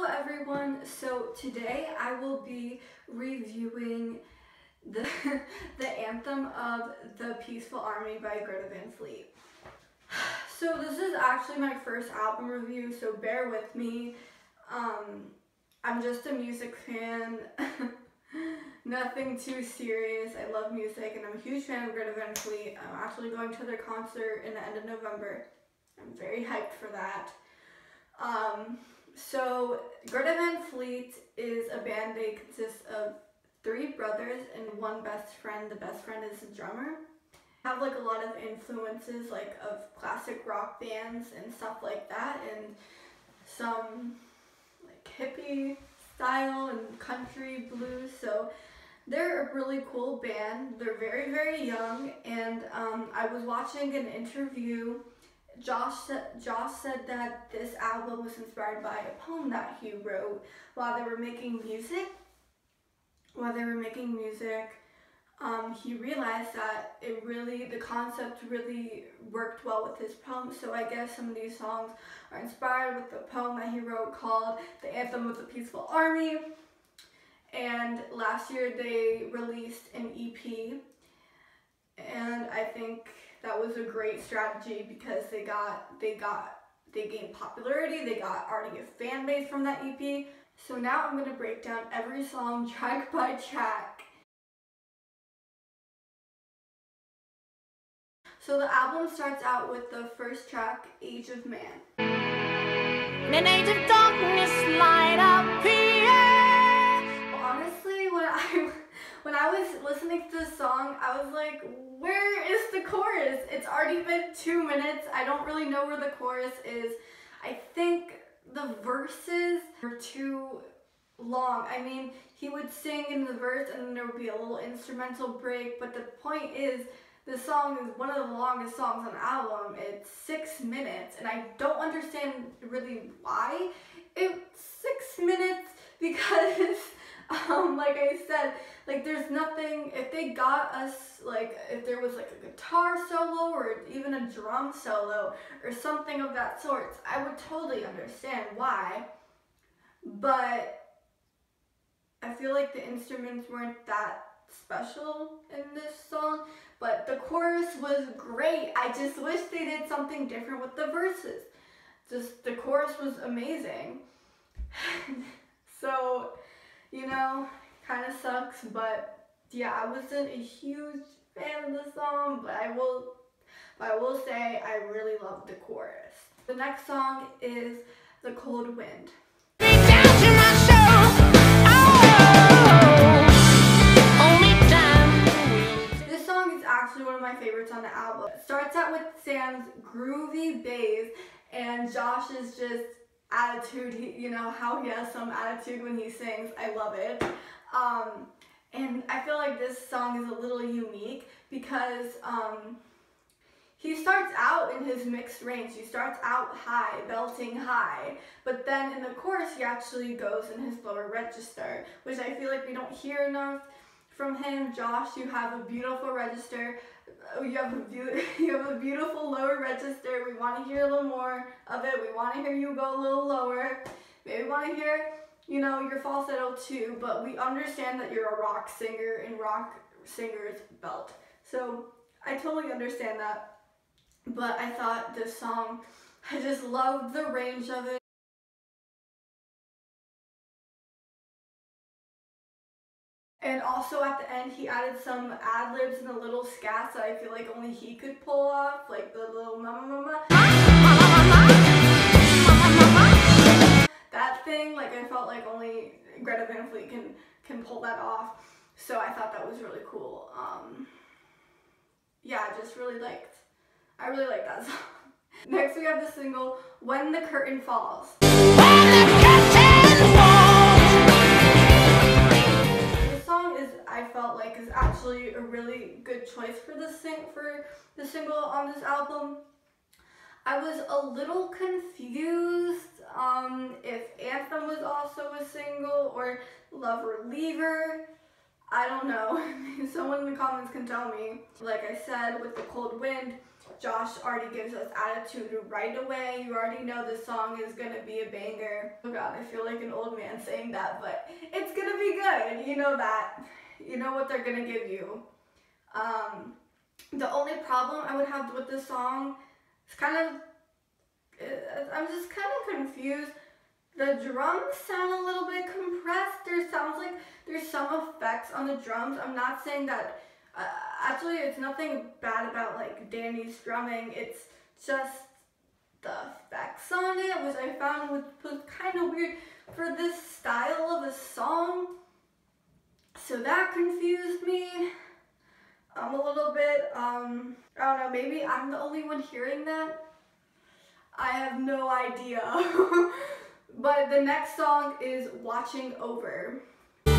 Hello everyone, so today I will be reviewing the Anthem of the Peaceful Army by Greta Van Fleet. So this is actually my first album review, so bear with me. I'm just a music fan, nothing too serious. I love music and I'm a huge fan of Greta Van Fleet. I'm actually going to their concert in the end of November. I'm very hyped for that. So Greta Van Fleet is a band. They consist of 3 brothers and 1 best friend. The best friend is the drummer. Have like a lot of influences like of classic rock bands and stuff like that, and some like hippie style and country blues. So they're a really cool band. They're very, very young, and I was watching an interview. Josh said that this album was inspired by a poem that he wrote while they were making music. He realized that the concept really worked well with his poem. So I guess some of these songs are inspired with the poem that he wrote called The Anthem of the Peaceful Army. And last year they released an EP, and I think that was a great strategy because they gained popularity, they got already a fan base from that EP. So now I'm going to break down every song track by track. So the album starts out with the first track, Age of Man. An age of darkness light up here. Honestly, when I was listening to this song, I was like, where is the chorus? It's already been 2 minutes. I don't really know where the chorus is. I think the verses were too long. I mean, he would sing in the verse and then there would be a little instrumental break, but the point is, the song is one of the longest songs on the album. It's 6 minutes, and I don't understand really why it's 6 minutes, because like I said, like there's nothing. If they got us, like if there was like a guitar solo or even a drum solo or something of that sort, I would totally understand why. But I feel like the instruments weren't that special in this song, but the chorus was great. I just wish they did something different with the verses. Just the chorus was amazing. So, you know, kind of sucks, but yeah, I wasn't a huge fan of the song, but I will say I really loved the chorus. The next song is The Cold Wind. This song is actually one of my favorites on the album. It starts out with Sam's groovy bass and Josh's just attitude. You know how he has some attitude when he sings. I love it. And I feel like this song is a little unique because he starts out in his mixed range. He starts out high, belting high, but then in the chorus he actually goes in his lower register, which I feel like we don't hear enough from him. Josh, you have a beautiful register. You have a beautiful lower register. We want to hear a little more of it. We want to hear you go a little lower. Maybe we want to hear, you know, your falsetto too, but we understand that you're a rock singer and rock singers belt. So I totally understand that. But I thought this song, I just loved the range of it. And also at the end, he added some ad-libs and a little scats that I feel like only he could pull off, like the little mama. That thing, like I felt like only Greta Van Fleet can pull that off. So I thought that was really cool. Yeah, I really liked that song. Next we have the single, When the Curtain Falls. I felt like is actually a really good choice for the single on this album. I was a little confused if Anthem was also a single or Love Reliever. I don't know. Someone in the comments can tell me. Like I said, with The Cold Wind, Josh already gives us attitude right away. You already know the song is gonna be a banger. Oh god, I feel like an old man saying that, but it's gonna be good. You know that. You know what they're gonna give you. The only problem I would have with this song is I'm just kind of confused. The drums sound a little bit compressed. There sounds like there's some effects on the drums. I'm not saying that, actually it's nothing bad about like Danny's drumming. It's just the effects on it, which I found was kind of weird for this style of a song. So that confused me a little bit. I don't know, maybe I'm the only one hearing that. I have no idea. But the next song is Watching Over. To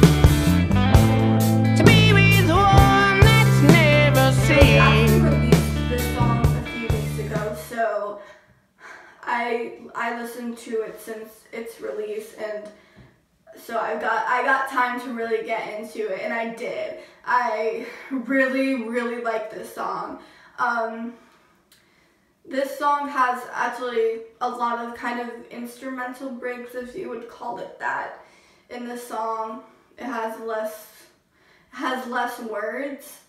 be with one that's never They seen. actually released this song a few weeks ago, so I listened to it since its release, and so I got time to really get into it, and I did. I really like this song. This song has actually a lot of kind of instrumental breaks, if you would call it that, in the song. It has less words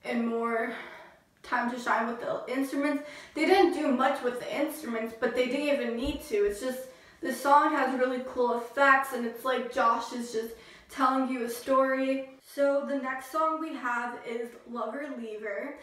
and more time to shine with the instruments. They didn't do much with the instruments, but they didn't even need to. It's just, the song has really cool effects, and it's like Josh is just telling you a story. So the next song we have is Lover Leaver.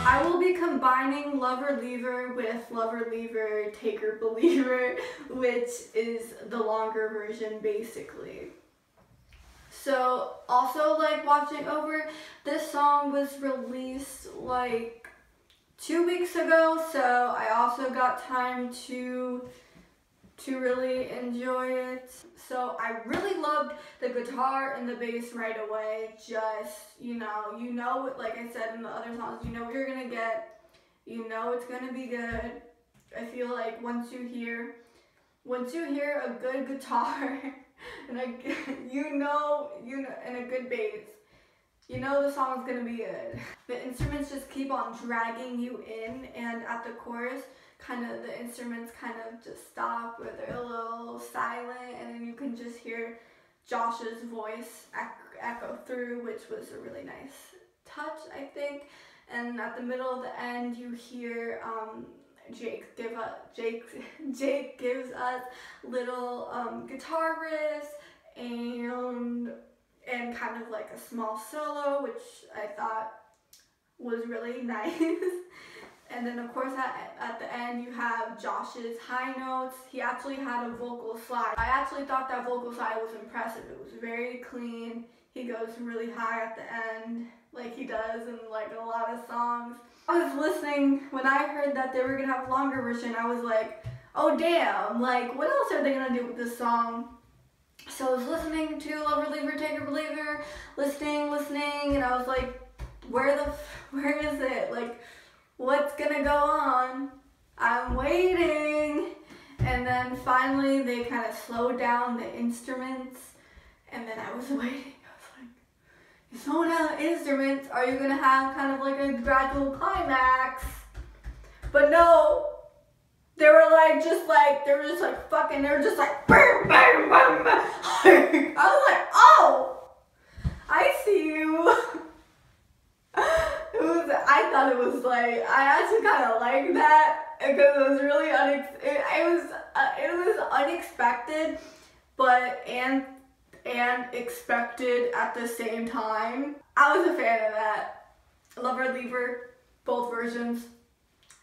I will be combining Lover Leaver with Lover Leaver Taker Believer, which is the longer version basically. So also, like, Watching Over, this song was released like 2 weeks ago, so I also got time to really enjoy it. So I really loved the guitar and the bass right away. Just, you know, like I said in the other songs, you know what you're gonna get. You know it's gonna be good. I feel like once you hear a good guitar and and a good bass, you know the song's gonna be good. The instruments just keep on dragging you in, and at the chorus, the instruments kind of just stop, or they're a little silent, and then you can just hear Josh's voice echo through, which was a really nice touch, I think. And at the middle of the end, you hear Jake gives us little guitar riffs and kind of like a small solo, which I thought was really nice. And then of course at the end you have Josh's high notes. He actually had a vocal slide. I actually thought that vocal slide was impressive. It was very clean. He goes really high at the end, like he does in like a lot of songs. I was listening, when I heard that they were gonna have a longer version, I was like, oh damn, like what else are they gonna do with this song? So I was listening to Lover Leaver Taker Believer, listening, and I was like, where is it? Like, what's gonna go on? I'm waiting. And then finally they kind of slowed down the instruments, and then I was waiting. I was like, you slow down the instruments, are you gonna have kind of like a gradual climax? But no, they were just like boom, boom, boom, boom. I was like, oh, I see you. I thought it was like, I actually kind of like that, because it was really it was unexpected, but and expected at the same time. I was a fan of that. Lover Leaver, both versions.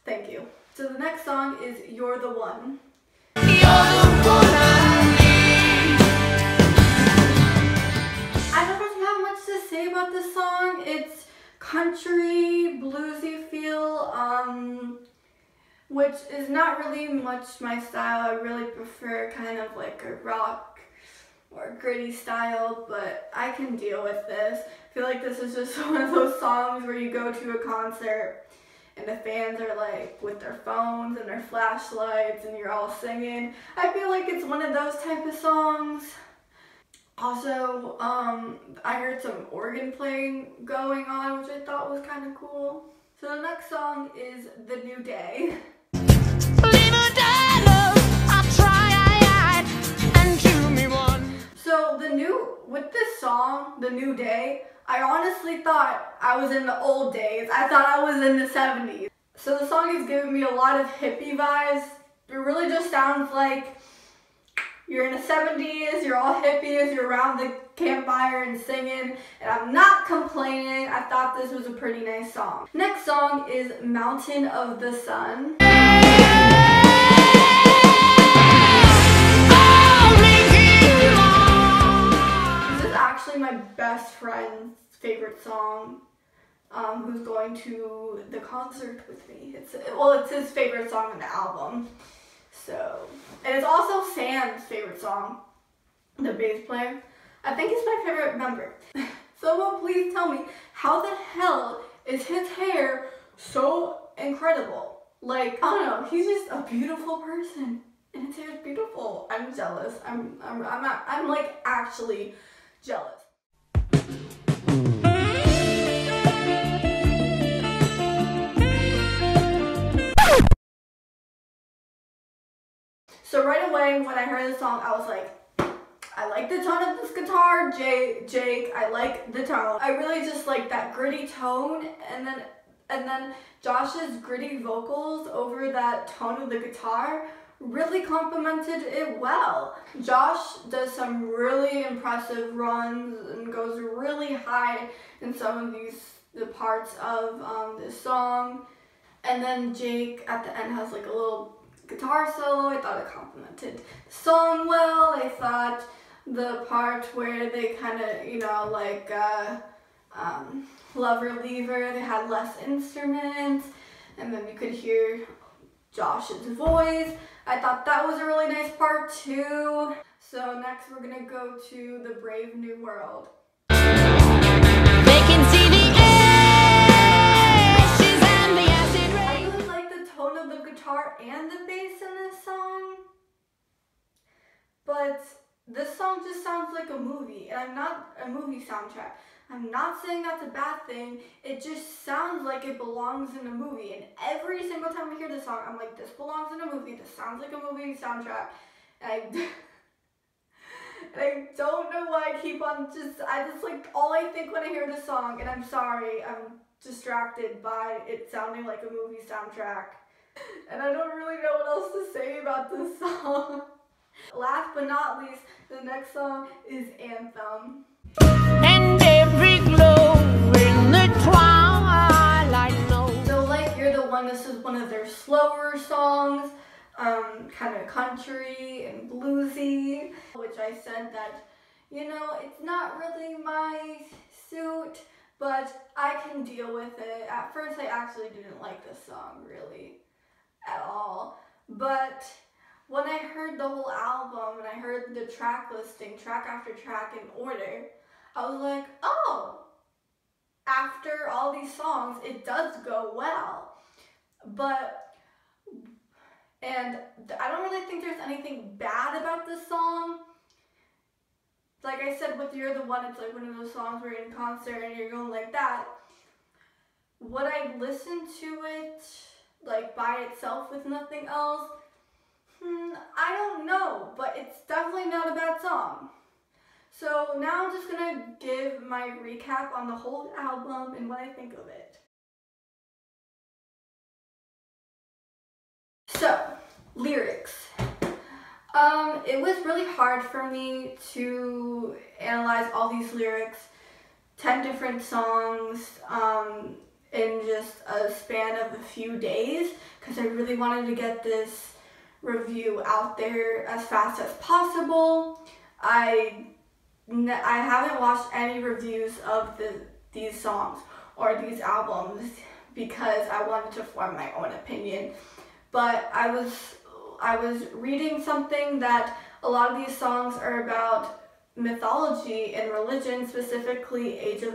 Thank you. So the next song is You're the One. You're the one I need. I don't really have much to say about this song. It's country, bluesy feel, which is not really much my style. I really prefer kind of like a rock or gritty style, but I can deal with this. I feel like this is just one of those songs where you go to a concert and the fans are like with their phones and their flashlights and you're all singing. I feel like it's one of those type of songs. Also, I heard some organ playing going on, which I thought was kind of cool. So the next song is The New Day. So with this song, The New Day, I honestly thought I was in the old days. I thought I was in the 70s. So the song is giving me a lot of hippie vibes. It really just sounds like you're in the 70s, you're all hippies, you're around the campfire and singing, and I'm not complaining. I thought this was a pretty nice song. Next song is Mountain of the Sun. This is actually my best friend's favorite song, who's going to the concert with me. It's his favorite song on the album. So, and it's also Sam's favorite song, the bass player. I think he's my favorite member. Someone please tell me, how the hell is his hair so incredible? Like, I don't know, he's just a beautiful person, and his hair is beautiful. I'm jealous. I'm like actually jealous. So right away when I heard the song, I was like, I like the tone of this guitar, Jake, I like the tone. I really just like that gritty tone, and then Josh's gritty vocals over that tone of the guitar really complemented it well. Josh does some really impressive runs and goes really high in some of the parts of this song. And then Jake at the end has like a little guitar solo. I thought it complemented the song well. I thought the part where they kind of, you know, like Lover Lever, they had less instruments, and then you could hear Josh's voice. I thought that was a really nice part too. So next we're gonna go to The Brave New World. They can see the ashes and the acid rain. I really like the tone of the guitar and the bass in this song, but this song just sounds like a movie, and I'm not a movie soundtrack. I'm not saying that's a bad thing. It just sounds like it belongs in a movie, and every single time I hear this song, I'm like, this belongs in a movie. This sounds like a movie soundtrack. And I don't know why I keep on I just like, all I think when I hear this song, and I'm sorry, I'm distracted by it sounding like a movie soundtrack. And I don't really know what else to say about this song. Last but not least, the next song is Anthem. And every glow in the twilight knows. So like You're the One, this is one of their slower songs, kind of country and bluesy, which I said that, you know, it's not really my suit, but I can deal with it. At first I actually didn't like this song really at all, but when I heard the whole album and I heard the track listing, track after track in order, I was like, oh, after all these songs, it does go well. And I don't really think there's anything bad about this song. Like I said, with You're the One, it's like one of those songs where you're in concert and you're going like that. Would I listen to it like by itself with nothing else? I don't know, but it's definitely not a bad song. So now I'm just gonna give my recap on the whole album and what I think of it. So, lyrics. It was really hard for me to analyze all these lyrics, 10 different songs, in just a span of a few days, because I really wanted to get this review out there as fast as possible. I haven't watched any reviews of these songs or these albums because I wanted to form my own opinion. But I was reading something that a lot of these songs are about mythology and religion, specifically Age of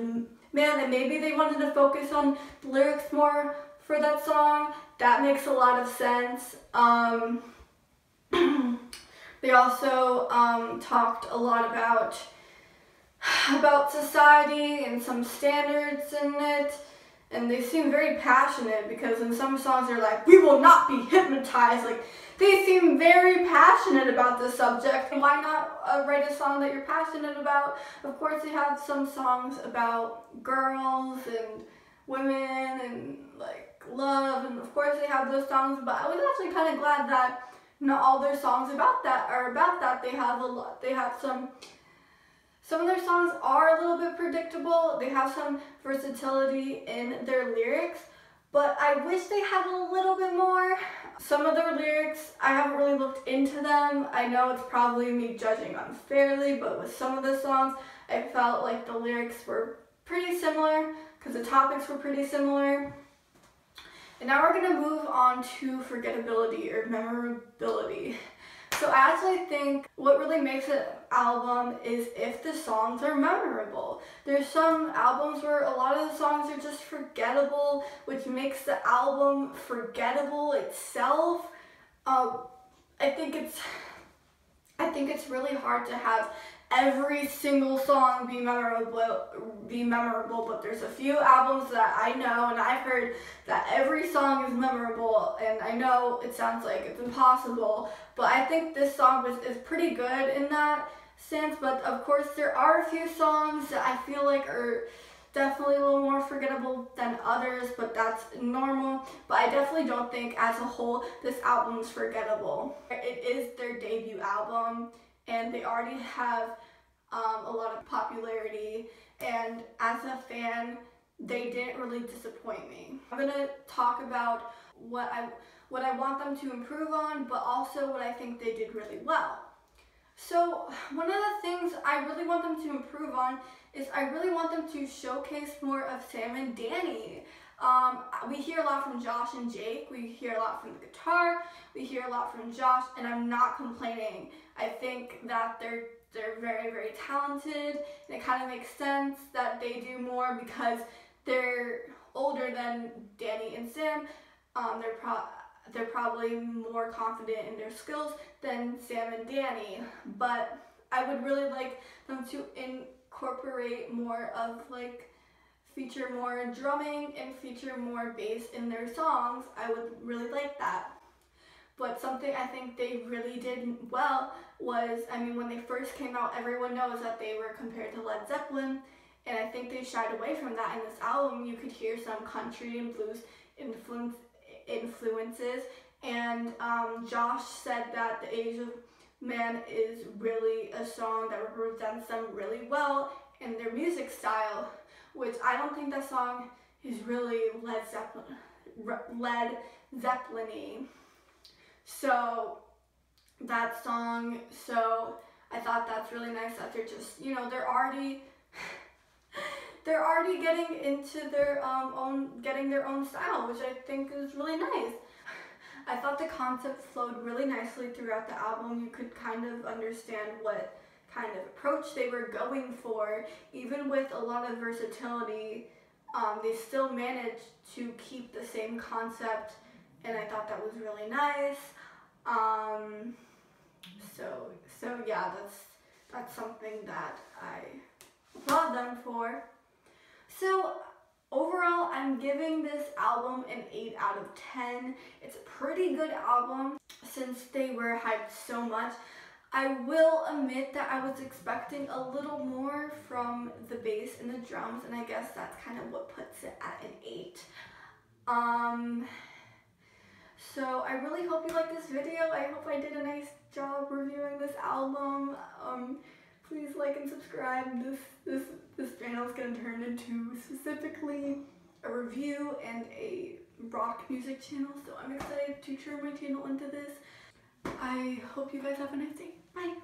Man, and maybe they wanted to focus on the lyrics more for that song. That makes a lot of sense. They also talked a lot about society and some standards in it, and they seem very passionate, because in some songs they're like, we will not be hypnotized. Like, they seem very passionate about the subject. Why not write a song that you're passionate about? Of course, they have some songs about girls and women and like love, and of course they have those songs, but I was actually kind of glad that not all their songs are about that. They have some of their songs are a little bit predictable. They have some versatility in their lyrics, but I wish they had a little bit more. Some of their lyrics, I haven't really looked into them. I know it's probably me judging unfairly, but with some of the songs, I felt like the lyrics were pretty similar because the topics were pretty similar. And now we're gonna move on to forgettability or memorability. So I actually think what really makes an album is if the songs are memorable. There's some albums where a lot of the songs are just forgettable, which makes the album forgettable itself. I think it's really hard to have every single song be memorable, but there's a few albums that I know and I've heard that every song is memorable, and I know it sounds like it's impossible, but I think this song is pretty good in that sense. But of course there are a few songs that I feel like are definitely a little more forgettable than others, but that's normal. But I definitely don't think as a whole this album is forgettable. It is their debut album, and they already have a lot of popularity, and as a fan, they didn't really disappoint me. I'm gonna talk about what I want them to improve on, but also what I think they did really well. So one of the things I really want them to improve on is I really want them to showcase more of Sam and Danny. We hear a lot from Josh and Jake, we hear a lot from the guitar, we hear a lot from Josh, and I'm not complaining. I think that they're very, very talented, and it kind of makes sense that they do more because they're older than Danny and Sam. They're probably more confident in their skills than Sam and Danny, but I would really like them to incorporate more of like feature more drumming and feature more bass in their songs. I would really like that. But something I think they really did well was, I mean, when they first came out, everyone knows that they were compared to Led Zeppelin, and I think they shied away from that in this album. You could hear some country and blues influences, and Josh said that The Age of Man is really a song that represents them really well in their music style, which I don't think that song is really Led Zeppelin-y. So that song, so I thought that's really nice that they're just, you know, they're already getting into their getting their own style, which I think is really nice. I thought the concept flowed really nicely throughout the album. You could kind of understand what kind of approach they were going for. Even with a lot of versatility, they still managed to keep the same concept, and I thought that was really nice. So yeah, that's something that I applaud them for. So overall, I'm giving this album an 8 out of 10. It's a pretty good album since they were hyped so much. I will admit that I was expecting a little more from the bass and the drums, and I guess that's kind of what puts it at an 8. So I really hope you like this video. I hope I did a nice job reviewing this album. Please like and subscribe. This channel is going to turn into specifically a review and a rock music channel, so I'm excited to turn my channel into this. I hope you guys have a nice day. Bye!